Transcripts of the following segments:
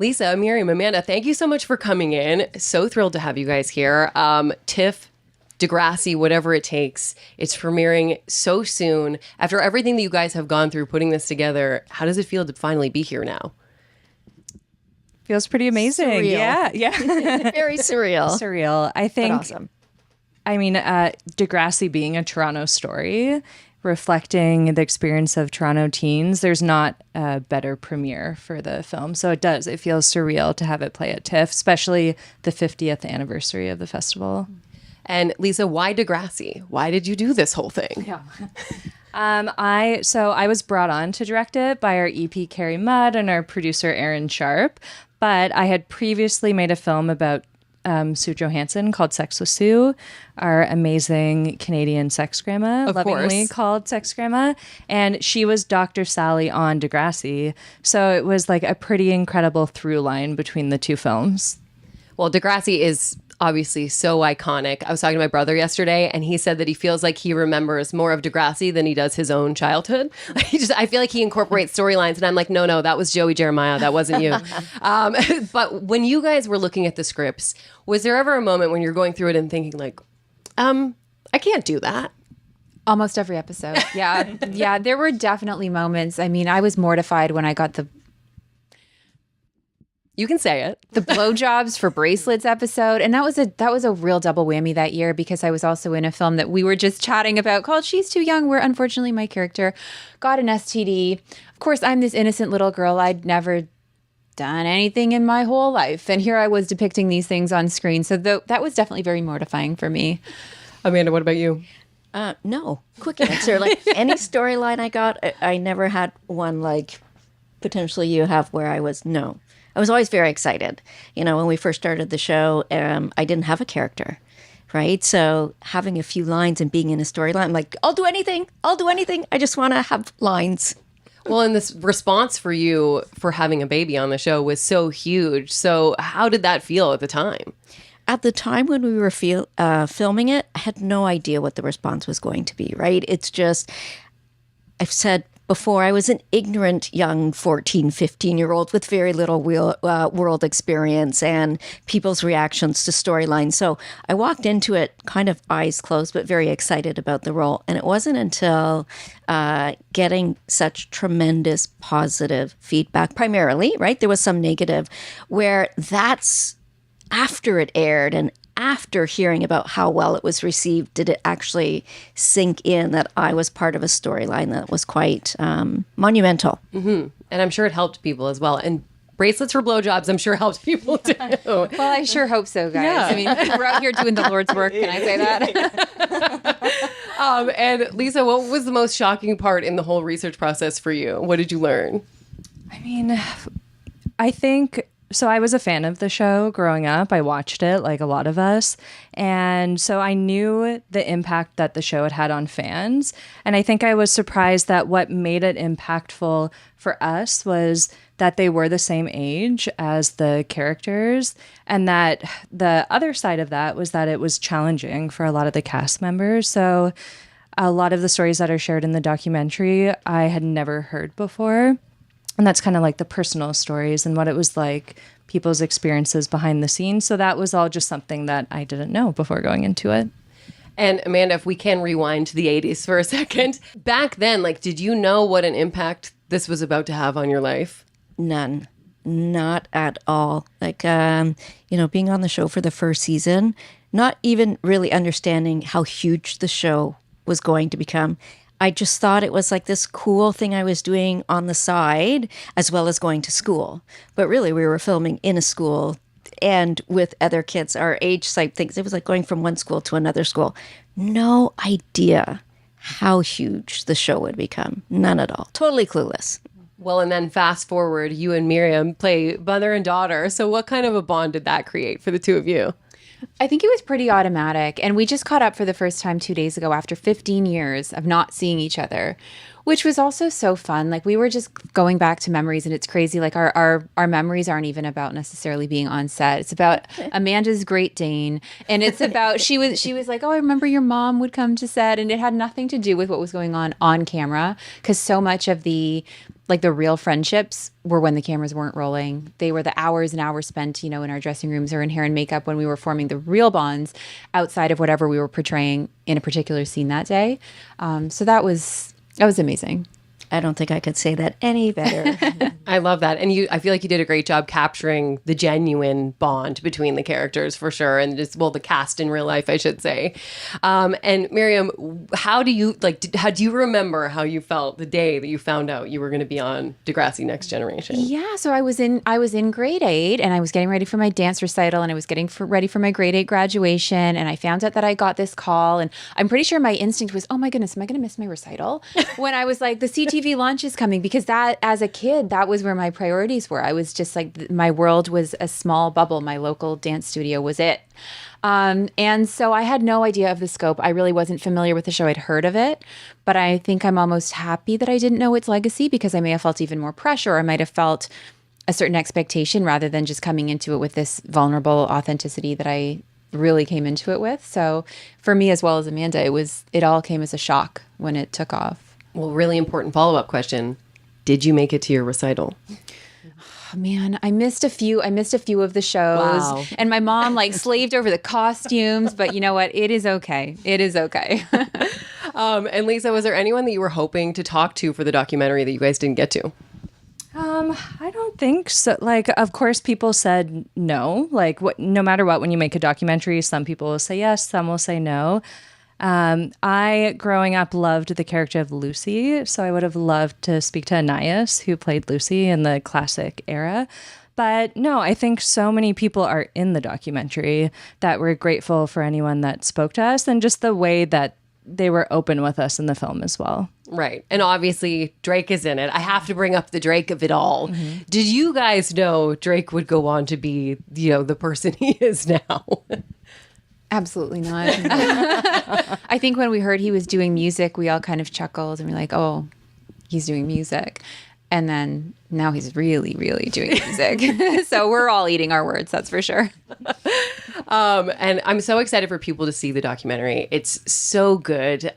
Lisa, Miriam, Amanda, thank you so much for coming in. So thrilled to have you guys here. TIFF, Degrassi, whatever it takes. It's premiering so soon. After everything that you guys have gone through putting this together, how does it feel to finally be here now? Feels pretty amazing. Surreal. Yeah. Very surreal. Surreal. I think, awesome. I mean, Degrassi being a Toronto story, reflecting the experience of Toronto teens, there's not a better premiere for the film. So it feels surreal to have it play at TIFF, especially the 50th anniversary of the festival. And Lisa, why Degrassi? Why did you do this whole thing? Yeah. I was brought on to direct it by our EP Carrie Mudd and our producer Aaron Sharp, but I had previously made a film about Sue Johansson called Sex with Sue, our amazing Canadian sex grandma, lovingly called Sex Grandma, and she was Dr. Sally on Degrassi, so it was like a pretty incredible through line between the two films. Well, Degrassi is obviously so iconic. I was talking to my brother yesterday, and he said that he feels like he remembers more of Degrassi than he does his own childhood. I feel like he incorporates storylines, and I'm like, no, that was Joey Jeremiah. That wasn't you. But when you guys were looking at the scripts, was there ever a moment when you're going through it and thinking like, I can't do that? Almost every episode. Yeah. Yeah, there were definitely moments. I mean, I was mortified when I got You can say it. the blowjobs for Bracelets episode, and that was a real double whammy that year because I was also in a film that we were just chatting about called She's Too Young, where unfortunately my character got an STD. Of course, I'm this innocent little girl. I'd never done anything in my whole life, and here I was depicting these things on screen. So that was definitely very mortifying for me. Amanda, what about you? No. Quick answer. Like any storyline I got, I never had one like potentially you have where I was always very excited. You know, when we first started the show, I didn't have a character, right? So having a few lines and being in a storyline, I'm like, I'll do anything. I just want to have lines. Well, and this response for you for having a baby on the show was so huge. So how did that feel at the time? At the time when we were filming it, I had no idea what the response was going to be, right? It's just, I've said before, I was an ignorant young 14, 15-year-old with very little world experience and people's reactions to storylines. So I walked into it kind of eyes closed, but very excited about the role. And it wasn't until getting such tremendous positive feedback, primarily, right? There was some negative, where that's after it aired and after hearing about how well it was received, did it actually sink in that I was part of a storyline that was quite monumental. Mm-hmm. And I'm sure it helped people as well. And Bracelets for blowjobs, I'm sure helped people too. Well, I sure hope so, guys. Yeah. I mean, we're out here doing the Lord's work. Can I say that? And Lisa, what was the most shocking part in the whole research process for you? What did you learn? I mean, I think... So I was a fan of the show growing up. I watched it like a lot of us. And so I knew the impact that the show had had on fans. And I think I was surprised that what made it impactful for us was that they were the same age as the characters. And that the other side of that was that it was challenging for a lot of the cast members. So a lot of the stories that are shared in the documentary, I had never heard before. And that's kind of like the personal stories and what it was like, people's experiences behind the scenes. So that was all just something that I didn't know before going into it. And Amanda, if we can rewind to the 80s for a second, back then, like, did you know what an impact this was about to have on your life? None. Not at all. Like, being on the show for the first season, not even really understanding how huge the show was going to become. I just thought it was like this cool thing I was doing on the side as well as going to school. But really, we were filming in a school and with other kids our age type things. It was like going from one school to another school. No idea how huge the show would become. None at all. Totally clueless. Well, and then fast forward, you and Miriam play mother and daughter. So what kind of a bond did that create for the two of you? I think it was pretty automatic. And we just caught up for the first time 2 days ago after 15 years of not seeing each other, which was also so fun. Like, we were just going back to memories, and it's crazy. Like, our memories aren't even about necessarily being on set. It's about Amanda's Great Dane. And it's about, she was like, oh, I remember your mom would come to set. And it had nothing to do with what was going on camera, because so much of the like the real friendships were when the cameras weren't rolling. They were the hours and hours spent, in our dressing rooms or in hair and makeup when we were forming the real bonds outside of whatever we were portraying in a particular scene that day. So that was amazing. I don't think I could say that any better. I love that. And I feel like you did a great job capturing the genuine bond between the characters for sure. And just, the cast in real life, I should say. And Miriam, how do you remember how you felt the day that you found out you were going to be on Degrassi Next Generation? Yeah. So I was in grade 8 and I was getting ready for my dance recital and I was getting ready for my grade 8 graduation. And I found out that I got this call and I'm pretty sure my instinct was, oh my goodness, am I going to miss my recital? When I was like, the CTV launch is coming, because that, as a kid, that was where my priorities were. I was just like, my world was a small bubble. My local dance studio was it. And so I had no idea of the scope. I really wasn't familiar with the show. I'd heard of it, but I think I'm almost happy that I didn't know its legacy, because I may have felt even more pressure. I might have felt a certain expectation rather than just coming into it with this vulnerable authenticity that I really came into it with. So for me, as well as Amanda, it all came as a shock when it took off. Well, really important follow-up question. Did you make it to your recital? Oh, man, I missed a few of the shows. Wow. And my mom slaved over the costumes, but you know what? It is okay. It is okay. And Lisa, was there anyone that you were hoping to talk to for the documentary that you guys didn't get to? I don't think so. Of course, people said no. No matter what, when you make a documentary, some people will say yes, some will say no. I, growing up, loved the character of Lucy, so I would have loved to speak to Anais, who played Lucy in the classic era. But no, I think so many people are in the documentary that we're grateful for anyone that spoke to us, and just the way that they were open with us in the film as well. Right. And obviously, Drake is in it. I have to bring up the Drake of it all. Mm-hmm. Did you guys know Drake would go on to be, the person he is now? Absolutely not. I think when we heard he was doing music, we all kind of chuckled and we're like, oh, he's doing music. And then now he's really, really doing music. So we're all eating our words, that's for sure. And I'm so excited for people to see the documentary. It's so good.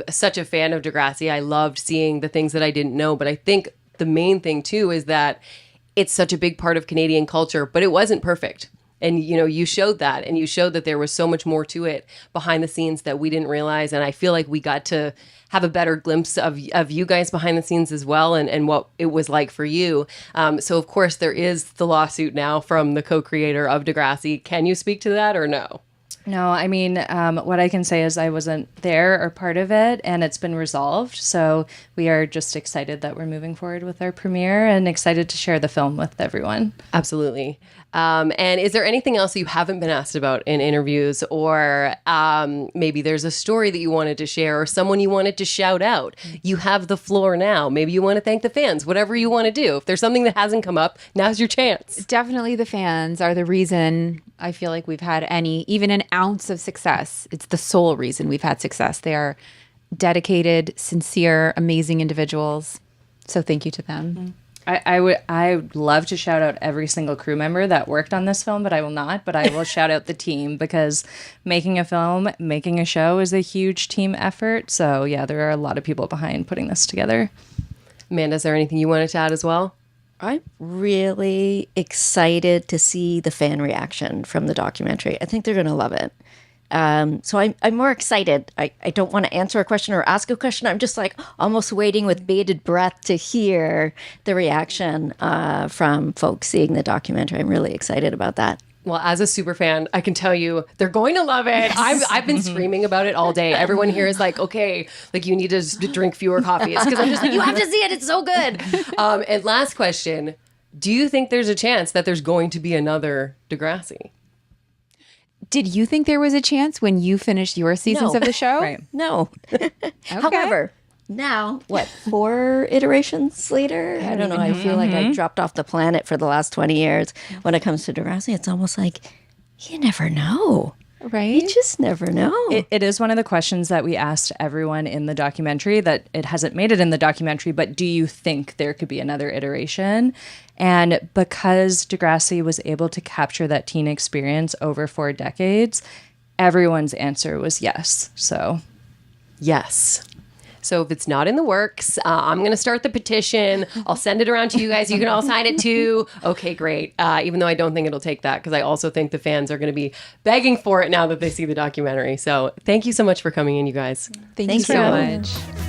Such a fan of Degrassi, I loved seeing the things that I didn't know. But I think the main thing, too, is that it's such a big part of Canadian culture, but it wasn't perfect. And, you showed that, and you showed that there was so much more to it behind the scenes that we didn't realize. And I feel like we got to have a better glimpse of you guys behind the scenes as well, and what it was like for you. So, of course, there is the lawsuit now from the co-creator of Degrassi. Can you speak to that or no? No, I mean, what I can say is I wasn't there or part of it, and it's been resolved. So we are just excited that we're moving forward with our premiere and excited to share the film with everyone. Absolutely. And is there anything else you haven't been asked about in interviews, or maybe there's a story that you wanted to share or someone you wanted to shout out? You have the floor now. Maybe you want to thank the fans, whatever you want to do. If there's something that hasn't come up, now's your chance. Definitely the fans are the reason I feel like we've had even an ounce of success. It's the sole reason we've had success. They are dedicated, sincere, amazing individuals. So thank you to them. Mm-hmm. I would love to shout out every single crew member that worked on this film, but I will not. But I will shout out the team, because making a film, making a show is a huge team effort. So yeah, there are a lot of people behind putting this together. Amanda, is there anything you wanted to add as well? I'm really excited to see the fan reaction from the documentary. I think they're going to love it. So I'm more excited. I don't want to answer a question or ask a question. I'm just almost waiting with bated breath to hear the reaction from folks seeing the documentary. I'm really excited about that. Well, as a super fan, I can tell you they're going to love it. Yes. I've been screaming about it all day. Everyone here is okay, you need to drink fewer coffees, because I'm just you have to see it. It's so good. And last question, do you think there's a chance that there's going to be another Degrassi? Did you think there was a chance when you finished your seasons of the show? Right. No. Okay. However, now, 4 iterations later? I don't know. I feel like I dropped off the planet for the last 20 years. When it comes to Degrassi, it's almost like you never know. Right? You just never know. It is one of the questions that we asked everyone in the documentary, that it hasn't made it in the documentary, but do you think there could be another iteration? And because Degrassi was able to capture that teen experience over 4 decades, everyone's answer was yes. So, yes. So if it's not in the works, I'm going to start the petition. I'll send it around to you guys. You can all sign it too. Okay, great. Even though I don't think it'll take that, because I also think the fans are going to be begging for it now that they see the documentary. So thank you so much for coming in, you guys. Thanks you so much.